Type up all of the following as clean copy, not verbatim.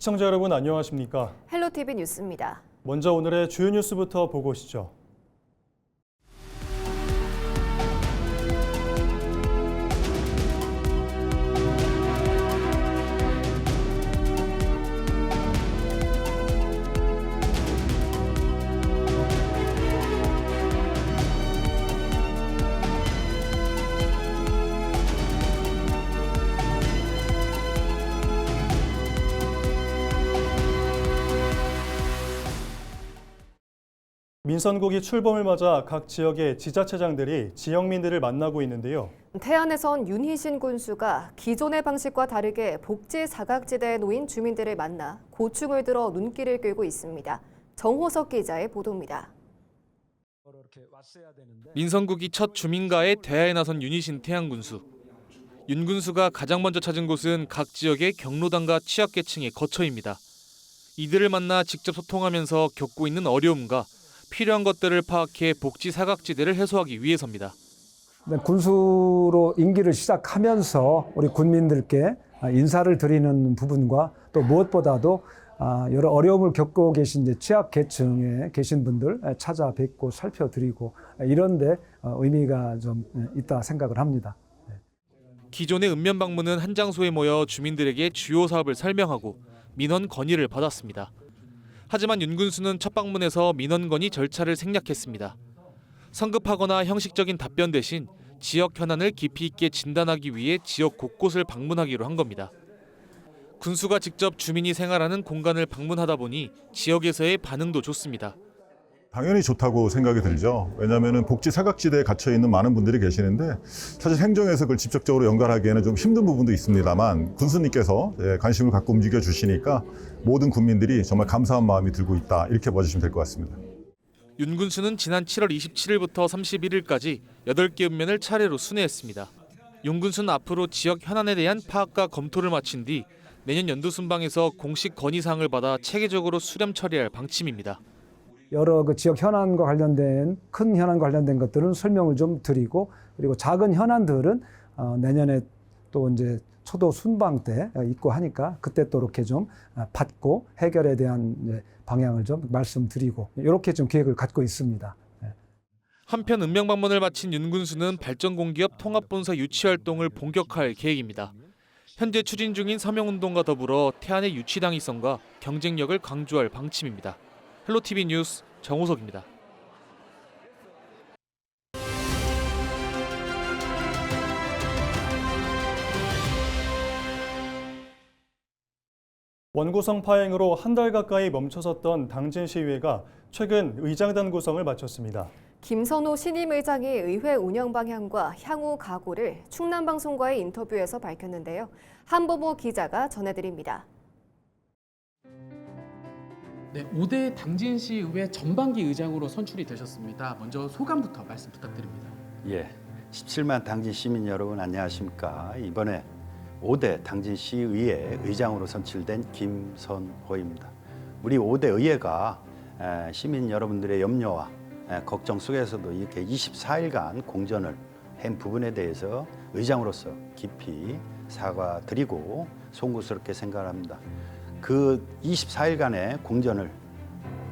시청자 여러분 안녕하십니까? 헬로티비 뉴스입니다. 먼저 오늘의 주요 뉴스부터 보고 오시죠. 민선국이 출범을 맞아 각 지역의 지자체장들이 지역민들을 만나고 있는데요. 태안에선 윤희신 군수가 기존의 방식과 다르게 복지 사각지대에 놓인 주민들을 만나 고충을 들어 눈길을 끌고 있습니다. 정호석 기자의 보도입니다. 민선국이 첫 주민과의 대화에 나선 윤희신 태안 군수. 윤 군수가 가장 먼저 찾은 곳은 각 지역의 경로당과 취약계층의 거처입니다. 이들을 만나 직접 소통하면서 겪고 있는 어려움과 필요한 것들을 파악해 복지 사각지대를 해소하기 위해서입니다. 군수로 임기를 시작하면서 우리 군민들께 인사를 드리는 부분과 또 무엇보다도 여러 어려움을 겪고 계신 취약계층에 계신 분들 찾아뵙고 살펴드리고 이런 데 의미가 좀 있다 생각을 합니다. 기존의 읍면 방문은 한 장소에 모여 주민들에게 주요 사업을 설명하고 민원 건의를 받았습니다. 하지만 윤 군수는 첫 방문에서 민원 건의 절차를 생략했습니다. 성급하거나 형식적인 답변 대신 지역 현안을 깊이 있게 진단하기 위해 지역 곳곳을 방문하기로 한 겁니다. 군수가 직접 주민이 생활하는 공간을 방문하다 보니 지역에서의 반응도 좋습니다. 당연히 좋다고 생각이 들죠. 왜냐하면 복지 사각지대에 갇혀 있는 많은 분들이 계시는데 사실 행정에서 그걸 직접적으로 연결하기에는 좀 힘든 부분도 있습니다만 군수님께서 관심을 갖고 움직여 주시니까 모든 국민들이 정말 감사한 마음이 들고 있다 이렇게 봐주시면 될 것 같습니다. 윤 군수는 지난 7월 27일부터 31일까지 8개 읍면을 차례로 순회했습니다. 윤 군수는 앞으로 지역 현안에 대한 파악과 검토를 마친 뒤 내년 연도 순방에서 공식 건의사항을 받아 체계적으로 수렴 처리할 방침입니다. 여러 그 지역 현안과 관련된 큰 현안과 관련된 것들은 설명을 좀 드리고 그리고 작은 현안들은 내년에 또 이제 초도 순방 때 있고 하니까 그때 또 이렇게 좀 받고 해결에 대한 이제 방향을 좀 말씀드리고 이렇게 좀 계획을 갖고 있습니다. 한편 읍면 방문을 마친 윤 군수는 발전공기업 통합본사 유치 활동을 본격화할 계획입니다. 현재 추진 중인 서명운동과 더불어 태안의 유치 당위성과 경쟁력을 강조할 방침입니다. 헬로티비 뉴스 정호석입니다. 원구성 파행으로 한 달 가까이 멈춰섰던 당진 시의회가 최근 의장단 구성을 마쳤습니다. 김선호 신임 의장이 의회 운영 방향과 향후 각오를 충남방송과의 인터뷰에서 밝혔는데요. 한보모 기자가 전해드립니다. 네, 5대 당진시의회 전반기 의장으로 선출이 되셨습니다. 먼저 소감부터 말씀 부탁드립니다. 예, 17만 당진 시민 여러분 안녕하십니까? 이번에 5대 당진시의회 의장으로 선출된 김선호입니다. 우리 5대 의회가 시민 여러분들의 염려와 걱정 속에서도 이렇게 24일간 공전을 한 부분에 대해서 의장으로서 깊이 사과드리고 송구스럽게 생각합니다. 그 24일간의 공전을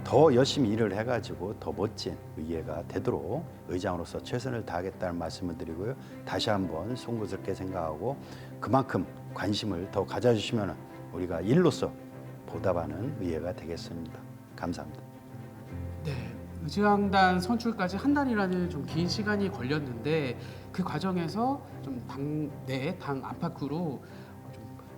더 열심히 일을 해가지고 더 멋진 의회가 되도록 의장으로서 최선을 다하겠다는 말씀을 드리고요. 다시 한번 송구스럽게 생각하고 그만큼 관심을 더 가져주시면 우리가 일로서 보답하는 의회가 되겠습니다. 감사합니다. 네, 의장단 선출까지 한 달이라는 좀 긴 시간이 걸렸는데 그 과정에서 좀 당 안팎으로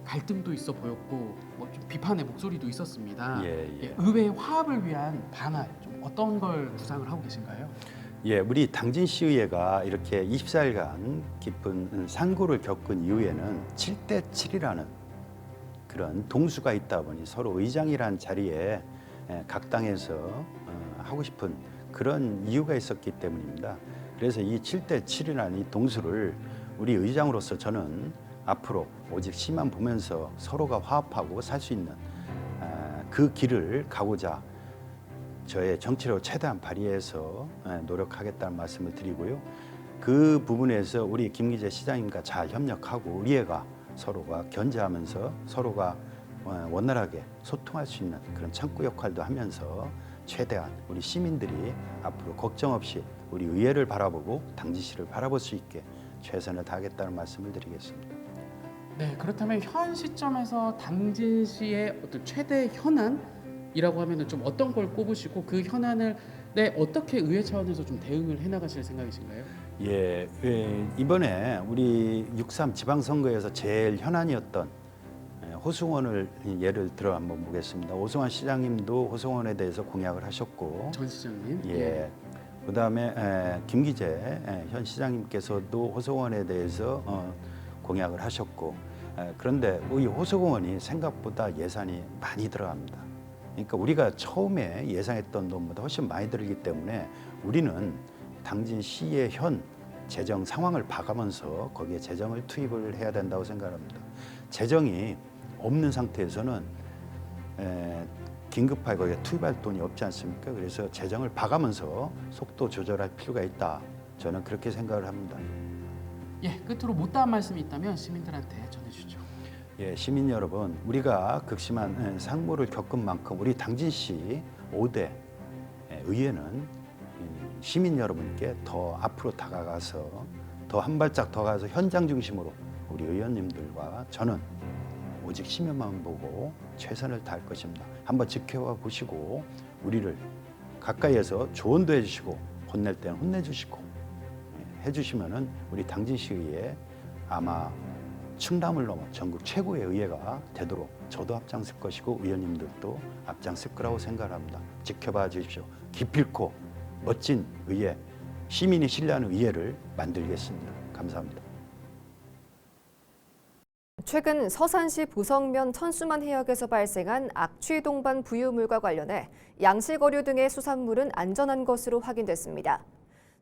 갈등도 있어 보였고 좀 비판의 목소리도 있었습니다. 예. 의회 화합을 위한 방안 좀 어떤 걸 구상을 하고 계신가요? 예, 우리 당진시의회가 이렇게 24일간 깊은 산고를 겪은 이후에는 7대 7이라는 그런 동수가 있다 보니 서로 의장이란 자리에 각 당에서 하고 싶은 그런 이유가 있었기 때문입니다. 그래서 이 7대 7이라는 이 동수를 우리 의장으로서 저는 앞으로 오직 시만 보면서 서로가 화합하고 살 수 있는 그 길을 가고자 저의 정치력을 최대한 발휘해서 노력하겠다는 말씀을 드리고요. 그 부분에서 우리 김기재 시장님과 잘 협력하고 우리 애가 서로가 견제하면서 서로가 원활하게 소통할 수 있는 그런 창구 역할도 하면서 최대한 우리 시민들이 앞으로 걱정 없이 우리 의회를 바라보고 당진시를 바라볼 수 있게 최선을 다하겠다는 말씀을 드리겠습니다. 네, 그렇다면 현 시점에서 당진시의 어떤 최대 현안이라고 하면은 좀 어떤 걸 꼽으시고 그 현안을 어떻게 의회 차원에서 좀 대응을 해나가실 생각이신가요? 예, 이번에 우리 6.3 지방선거에서 제일 현안이었던 호승원을 예를 들어 한번 보겠습니다. 오승환 시장님도 호승원에 대해서 공약을 하셨고, 전 시장님. 예, 그다음에 김기재 현 시장님께서도 호승원에 대해서 공약을 하셨고, 그런데 이 호승원이 생각보다 예산이 많이 들어갑니다. 그러니까 우리가 처음에 예상했던 돈보다 훨씬 많이 들기 때문에 우리는 당진시의 현 재정 상황을 봐가면서 거기에 재정을 투입을 해야 된다고 생각합니다. 재정이 없는 상태에서는 긴급하게 거기에 투입할 돈이 없지 않습니까? 그래서 재정을 봐가면서 속도 조절할 필요가 있다. 저는 그렇게 생각을 합니다. 예, 끝으로 못다한 말씀이 있다면 시민들한테 전해주죠. 예, 시민 여러분, 우리가 극심한 상무를 겪은 만큼 우리 당진시 5대 의회는 시민 여러분께 더 앞으로 다가가서 더 한 발짝 더 가서 현장 중심으로 우리 의원님들과 저는 오직 시민만 보고 최선을 다할 것입니다. 한번 지켜봐 보시고 우리를 가까이에서 조언도 해주시고 혼낼 때는 혼내주시고 해주시면은 우리 당진시의회 아마 충남을 넘어 전국 최고의 의회가 되도록 저도 앞장설 것이고 의원님들도 앞장설 거라고 생각합니다. 지켜봐 주십시오. 기필코 멋진 의회, 시민이 신뢰하는 의회를 만들겠습니다. 감사합니다. 최근 서산시 부성면 천수만 해역에서 발생한 악취 동반 부유물과 관련해 양식어류 등의 수산물은 안전한 것으로 확인됐습니다.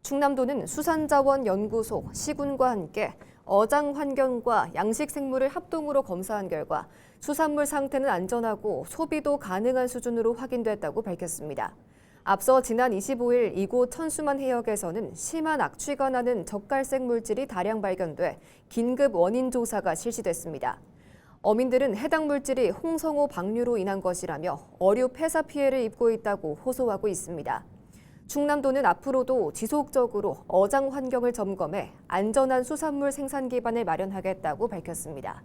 충남도는 수산자원연구소, 시군과 함께 어장 환경과 양식 생물을 합동으로 검사한 결과 수산물 상태는 안전하고 소비도 가능한 수준으로 확인됐다고 밝혔습니다. 앞서 지난 25일 이곳 천수만 해역에서는 심한 악취가 나는 적갈색 물질이 다량 발견돼 긴급 원인 조사가 실시됐습니다. 어민들은 해당 물질이 홍성호 방류로 인한 것이라며 어류 폐사 피해를 입고 있다고 호소하고 있습니다. 충남도는 앞으로도 지속적으로 어장 환경을 점검해 안전한 수산물 생산 기반을 마련하겠다고 밝혔습니다.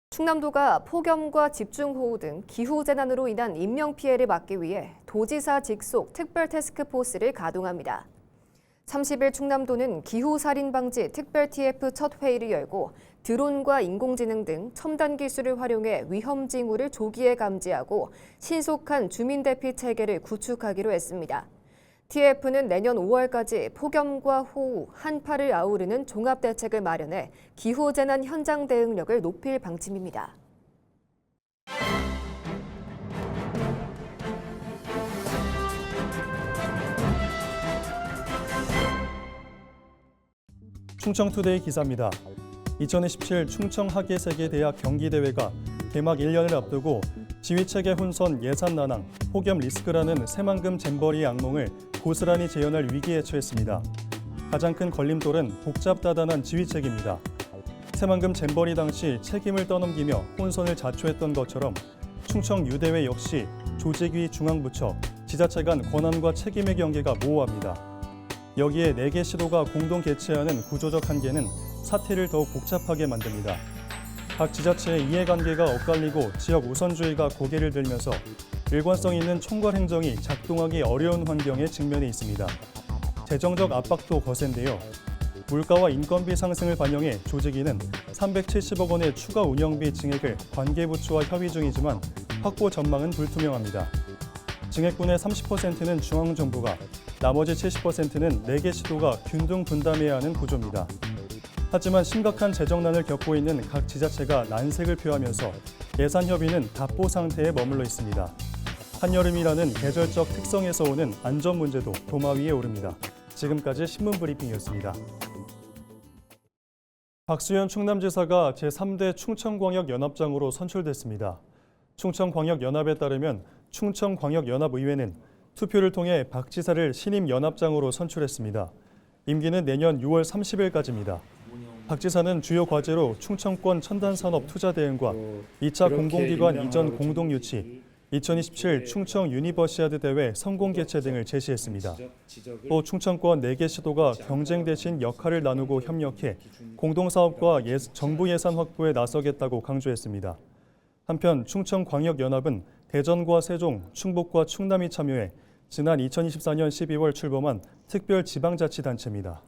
충남도가 폭염과 집중호우 등 기후재난으로 인한 인명피해를 막기 위해 도지사 직속 특별태스크포스를 가동합니다. 30일 충남도는 기후살인방지 특별-TF 첫 회의를 열고 드론과 인공지능 등 첨단 기술을 활용해 위험 징후를 조기에 감지하고 신속한 주민대피 체계를 구축하기로 했습니다. TF는 내년 5월까지 폭염과 호우, 한파를 아우르는 종합대책을 마련해 기후재난 현장 대응력을 높일 방침입니다. 충청투데이 기사입니다. 2027 충청학예세계대학 경기대회가 개막 1년을 앞두고 지휘체계 혼선, 예산 난항, 폭염 리스크라는 새만금 잼버리의 악몽을 고스란히 재현할 위기에 처했습니다. 가장 큰 걸림돌은 복잡다단한 지휘체계입니다. 새만금 잼버리 당시 책임을 떠넘기며 혼선을 자초했던 것처럼 충청 유대회 역시 조직위 중앙부처, 지자체 간 권한과 책임의 경계가 모호합니다. 여기에 4개 시도가 공동 개최하는 구조적 한계는 사태를 더욱 복잡하게 만듭니다. 각 지자체의 이해관계가 엇갈리고 지역 우선주의가 고개를 들면서 일관성 있는 총괄 행정이 작동하기 어려운 환경에 직면해 있습니다. 재정적 압박도 거센데요. 물가와 인건비 상승을 반영해 조직위는 370억 원의 추가 운영비 증액을 관계부처와 협의 중이지만 확보 전망은 불투명합니다. 증액분의 30%는 중앙정부가, 나머지 70%는 4개 시도가 균등 분담해야 하는 구조입니다. 하지만 심각한 재정난을 겪고 있는 각 지자체가 난색을 표하면서 예산 협의는 답보 상태에 머물러 있습니다. 한여름이라는 계절적 특성에서 오는 안전 문제도 도마 위에 오릅니다. 지금까지 신문브리핑이었습니다. 박수현 충남지사가 제3대 충청광역연합장으로 선출됐습니다. 충청광역연합에 따르면 충청광역연합의회는 투표를 통해 박 지사를 신임 연합장으로 선출했습니다. 임기는 내년 6월 30일까지입니다. 박 지사는 주요 과제로 충청권 첨단산업 투자 대응과 2차 공공기관 이전 공동 유치, 2027 충청 유니버시아드 대회 성공 개최 등을 제시했습니다. 또 충청권 4개 시도가 경쟁 대신 역할을 나누고 협력해 공동사업과 정부 예산 확보에 나서겠다고 강조했습니다. 한편 충청광역연합은 대전과 세종, 충북과 충남이 참여해 지난 2024년 12월 출범한 특별지방자치단체입니다.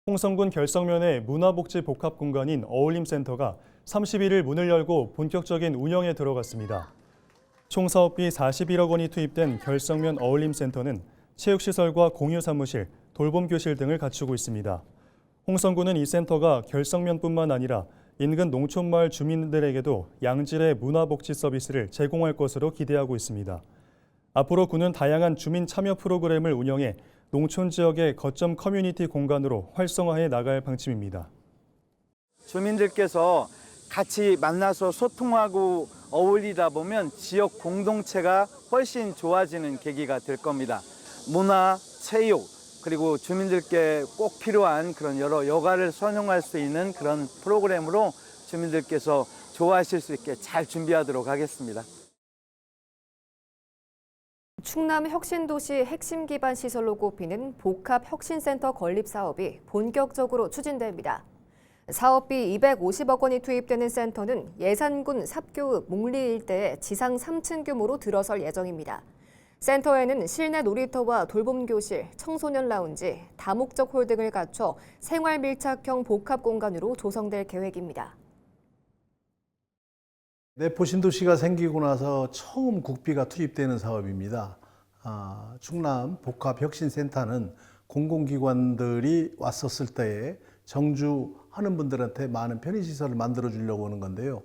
홍성군 결성면의 문화복지복합공간인 어울림센터가 31일 문을 열고 본격적인 운영에 들어갔습니다. 총 사업비 41억 원이 투입된 결성면 어울림센터는 체육시설과 공유사무실, 돌봄교실 등을 갖추고 있습니다. 홍성군은 이 센터가 결성면뿐만 아니라 인근 농촌마을 주민들에게도 양질의 문화복지 서비스를 제공할 것으로 기대하고 있습니다. 앞으로 군은 다양한 주민 참여 프로그램을 운영해 농촌 지역의 거점 커뮤니티 공간으로 활성화해 나갈 방침입니다. 주민들께서 같이 만나서 소통하고 어울리다 보면 지역 공동체가 훨씬 좋아지는 계기가 될 겁니다. 문화, 체육, 그리고 주민들께 꼭 필요한 그런 여러 여가를 선용할 수 있는 그런 프로그램으로 주민들께서 좋아하실 수 있게 잘 준비하도록 하겠습니다. 충남 혁신도시 핵심 기반 시설로 꼽히는 복합혁신센터 건립 사업이 본격적으로 추진됩니다. 사업비 250억 원이 투입되는 센터는 예산군 삽교읍 몽리 일대에 지상 3층 규모로 들어설 예정입니다. 센터에는 실내 놀이터와 돌봄교실, 청소년 라운지, 다목적 홀 등을 갖춰 생활 밀착형 복합 공간으로 조성될 계획입니다. 내포 신도시가 생기고 나서 처음 국비가 투입되는 사업입니다. 충남 복합혁신센터는 공공기관들이 왔었을 때에 정주하는 분들한테 많은 편의시설을 만들어 주려고 하는 건데요.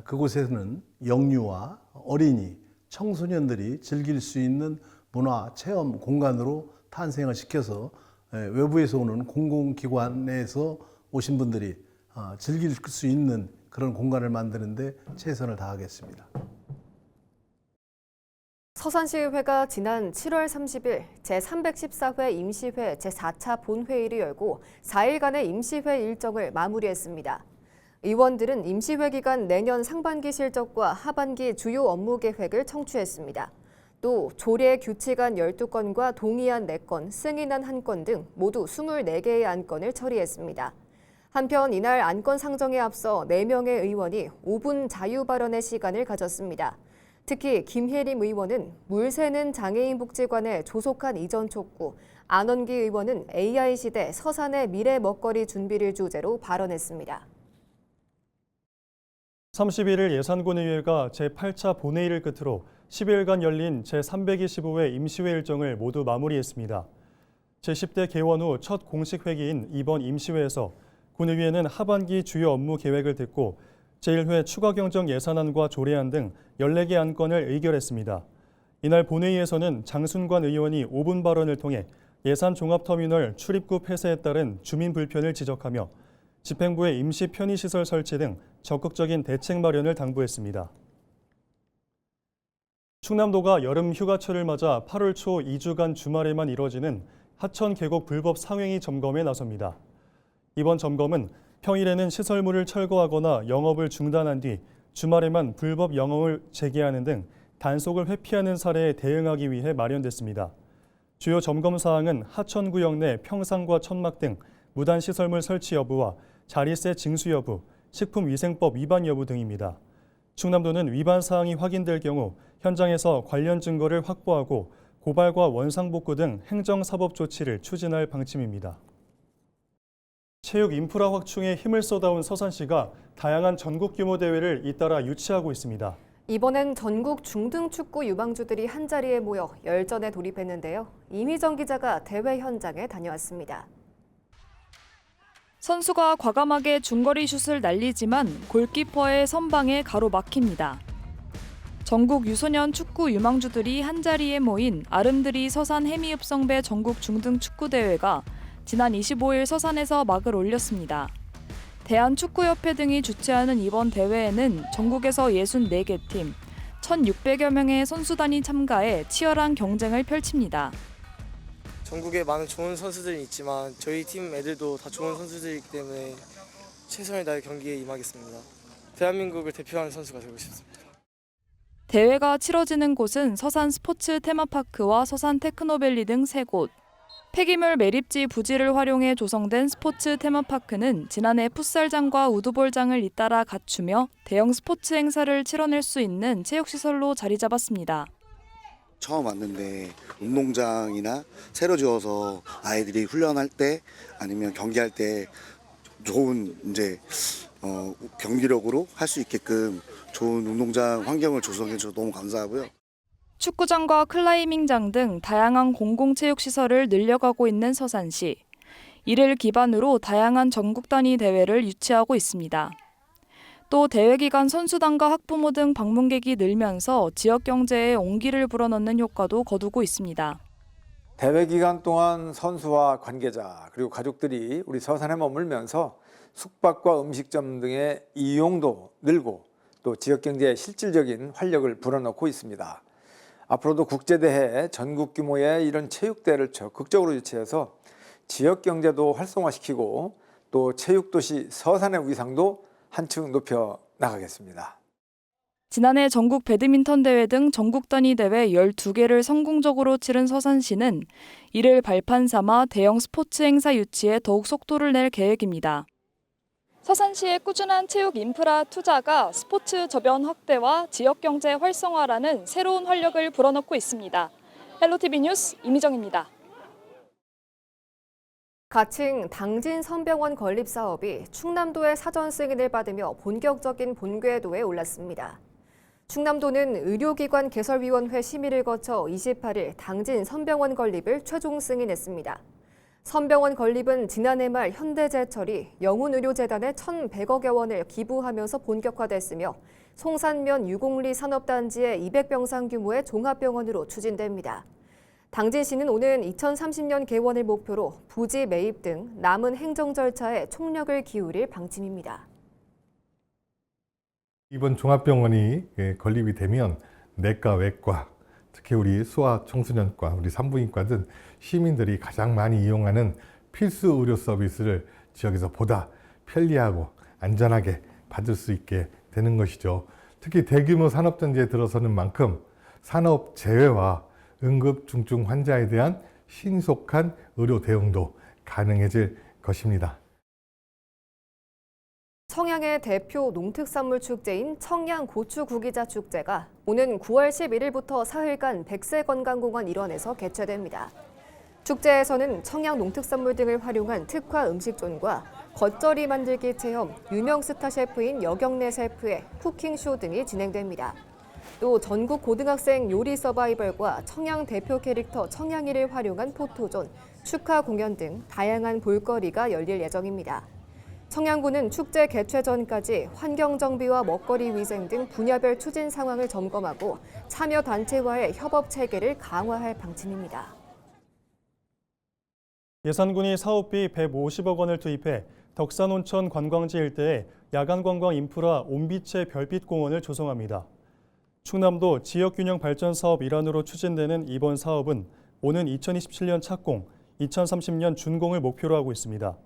그곳에는 영유아, 어린이, 청소년들이 즐길 수 있는 문화 체험 공간으로 탄생을 시켜서 외부에서 오는 공공기관에서 오신 분들이 즐길 수 있는 그런 공간을 만드는데 최선을 다하겠습니다. 서산시의회가 지난 7월 30일 제314회 임시회 제4차 본회의를 열고 4일간의 임시회 일정을 마무리했습니다. 의원들은 임시회 기간 내년 상반기 실적과 하반기 주요 업무 계획을 청취했습니다. 또 조례 규칙안 12건과 동의안 4건, 승인안 1건 등 모두 24개의 안건을 처리했습니다. 한편 이날 안건 상정에 앞서 4명의 의원이 5분 자유 발언의 시간을 가졌습니다. 특히 김혜림 의원은 물 새는 장애인 복지관의 조속한 이전 촉구, 안원기 의원은 AI 시대 서산의 미래 먹거리 준비를 주제로 발언했습니다. 31일 예산군의회가 제8차 본회의를 끝으로 10일간 열린 제325회 임시회 일정을 모두 마무리했습니다. 제10대 개원 후 첫 공식 회기인 이번 임시회에서 군의회는 하반기 주요 업무 계획을 듣고 제1회 추가경정 예산안과 조례안 등 14개 안건을 의결했습니다. 이날 본회의에서는 장순관 의원이 5분 발언을 통해 예산종합터미널 출입구 폐쇄에 따른 주민 불편을 지적하며 집행부의 임시 편의시설 설치 등 적극적인 대책 마련을 당부했습니다. 충남도가 여름 휴가철을 맞아 8월 초 2주간 주말에만 이뤄지는 하천 계곡 불법 상행위 점검에 나섭니다. 이번 점검은 평일에는 시설물을 철거하거나 영업을 중단한 뒤 주말에만 불법 영업을 재개하는 등 단속을 회피하는 사례에 대응하기 위해 마련됐습니다. 주요 점검 사항은 하천구역 내 평상과 천막 등 무단 시설물 설치 여부와 자릿세 징수 여부, 식품위생법 위반 여부 등입니다. 충남도는 위반 사항이 확인될 경우 현장에서 관련 증거를 확보하고 고발과 원상복구 등 행정사법 조치를 추진할 방침입니다. 체육 인프라 확충에 힘을 쏟아온 서산시가 다양한 전국 규모 대회를 잇따라 유치하고 있습니다. 이번엔 전국 중등축구 유망주들이 한자리에 모여 열전에 돌입했는데요. 이미정 기자가 대회 현장에 다녀왔습니다. 선수가 과감하게 중거리 슛을 날리지만 골키퍼의 선방에 가로막힙니다. 전국 유소년 축구 유망주들이 한자리에 모인 아름드리 서산 해미읍성배 전국 중등축구대회가 지난 25일 서산에서 막을 올렸습니다. 대한축구협회 등이 주최하는 이번 대회에는 전국에서 64개 팀, 1,600여 명의 선수단이 참가해 치열한 경쟁을 펼칩니다. 전국에 많은 좋은 선수들이 있지만 저희 팀 애들도 다 좋은 선수들이기 때문에 최선을 다해 경기에 임하겠습니다. 대한민국을 대표하는 선수가 되고 싶습니다. 대회가 치러지는 곳은 서산 스포츠 테마파크와 서산 테크노밸리 등 3곳. 폐기물 매립지 부지를 활용해 조성된 스포츠 테마파크는 지난해 풋살장과 우드볼장을 잇따라 갖추며 대형 스포츠 행사를 치러낼 수 있는 체육시설로 자리 잡았습니다. 처음 왔는데 운동장이나 새로 지어서 아이들이 훈련할 때 아니면 경기할 때 좋은 경기력으로 할 수 있게끔 좋은 운동장 환경을 조성해 줘서 너무 감사하고요. 축구장과 클라이밍장 등 다양한 공공체육시설을 늘려가고 있는 서산시. 이를 기반으로 다양한 전국 단위 대회를 유치하고 있습니다. 또 대회 기간 선수단과 학부모 등 방문객이 늘면서 지역 경제에 온기를 불어넣는 효과도 거두고 있습니다. 대회 기간 동안 선수와 관계자 그리고 가족들이 우리 서산에 머물면서 숙박과 음식점 등의 이용도 늘고 또 지역 경제에 실질적인 활력을 불어넣고 있습니다. 앞으로도 국제대회, 전국 규모의 이런 체육대회를 적극적으로 유치해서 지역 경제도 활성화시키고 또 체육도시 서산의 위상도 한층 높여 나가겠습니다. 지난해 전국 배드민턴 대회 등 전국 단위 대회 12개를 성공적으로 치른 서산시는 이를 발판 삼아 대형 스포츠 행사 유치에 더욱 속도를 낼 계획입니다. 서산시의 꾸준한 체육 인프라 투자가 스포츠 저변 확대와 지역 경제 활성화라는 새로운 활력을 불어넣고 있습니다. 헬로티비 뉴스 이미정입니다. 가칭 당진 선병원 건립 사업이 충남도의 사전 승인을 받으며 본격적인 본궤도에 올랐습니다. 충남도는 의료기관 개설위원회 심의를 거쳐 28일 당진 선병원 건립을 최종 승인했습니다. 선병원 건립은 지난해 말 현대제철이 영훈의료재단에 1,100억여 원을 기부하면서 본격화됐으며 송산면 유곡리 산업단지의 200병상 규모의 종합병원으로 추진됩니다. 당진시는 오는 2030년 개원을 목표로 부지 매입 등 남은 행정 절차에 총력을 기울일 방침입니다. 이번 종합병원이 건립이 되면 내과, 외과, 특히 우리 소아 청소년과, 우리 산부인과 등 시민들이 가장 많이 이용하는 필수 의료 서비스를 지역에서 보다 편리하고 안전하게 받을 수 있게 되는 것이죠. 특히 대규모 산업단지에 들어서는 만큼 산업 재해와 응급 중증 환자에 대한 신속한 의료 대응도 가능해질 것입니다. 청양의 대표 농특산물 축제인 청양 고추구기자 축제가 오는 9월 11일부터 사흘간 백세건강공원 일원에서 개최됩니다. 축제에서는 청양 농특산물 등을 활용한 특화 음식존과 겉절이 만들기 체험, 유명 스타 셰프인 여경래 셰프의 쿠킹쇼 등이 진행됩니다. 또 전국 고등학생 요리 서바이벌과 청양 대표 캐릭터 청양이를 활용한 포토존, 축하 공연 등 다양한 볼거리가 열릴 예정입니다. 청양군은 축제 개최 전까지 환경정비와 먹거리 위생 등 분야별 추진 상황을 점검하고 참여 단체와의 협업 체계를 강화할 방침입니다. 예산군이 사업비 150억 원을 투입해 덕산온천 관광지 일대에 야간관광 인프라 온빛의 별빛공원을 조성합니다. 충남도 지역균형 발전 사업 일환으로 추진되는 이번 사업은 오는 2027년 착공, 2030년 준공을 목표로 하고 있습니다.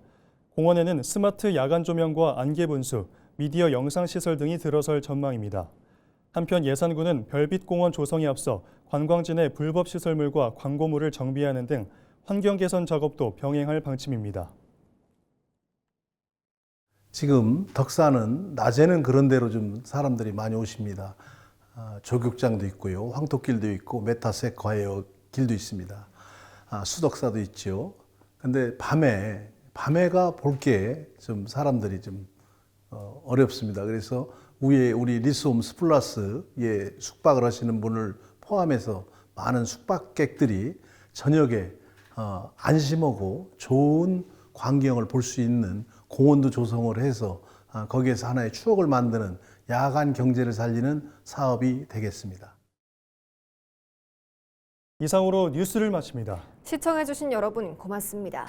공원에는 스마트 야간 조명과 안개 분수, 미디어 영상 시설 등이 들어설 전망입니다. 한편 예산군은 별빛공원 조성에 앞서 관광지 내 불법 시설물과 광고물을 정비하는 등 환경 개선 작업도 병행할 방침입니다. 지금 덕산은 낮에는 그런 데로 좀 사람들이 많이 오십니다. 조격장도 있고요, 황토길도 있고 메타색 과외 길도 있습니다. 수덕사도 있죠. 근데 밤에가 볼 게 좀 사람들이 좀 어렵습니다. 그래서 위에 우리 리스홈스 플러스에 숙박을 하시는 분을 포함해서 많은 숙박객들이 저녁에 안심하고 좋은 광경을 볼 수 있는 공원도 조성을 해서 거기에서 하나의 추억을 만드는 야간 경제를 살리는 사업이 되겠습니다. 이상으로 뉴스를 마칩니다. 시청해주신 여러분 고맙습니다.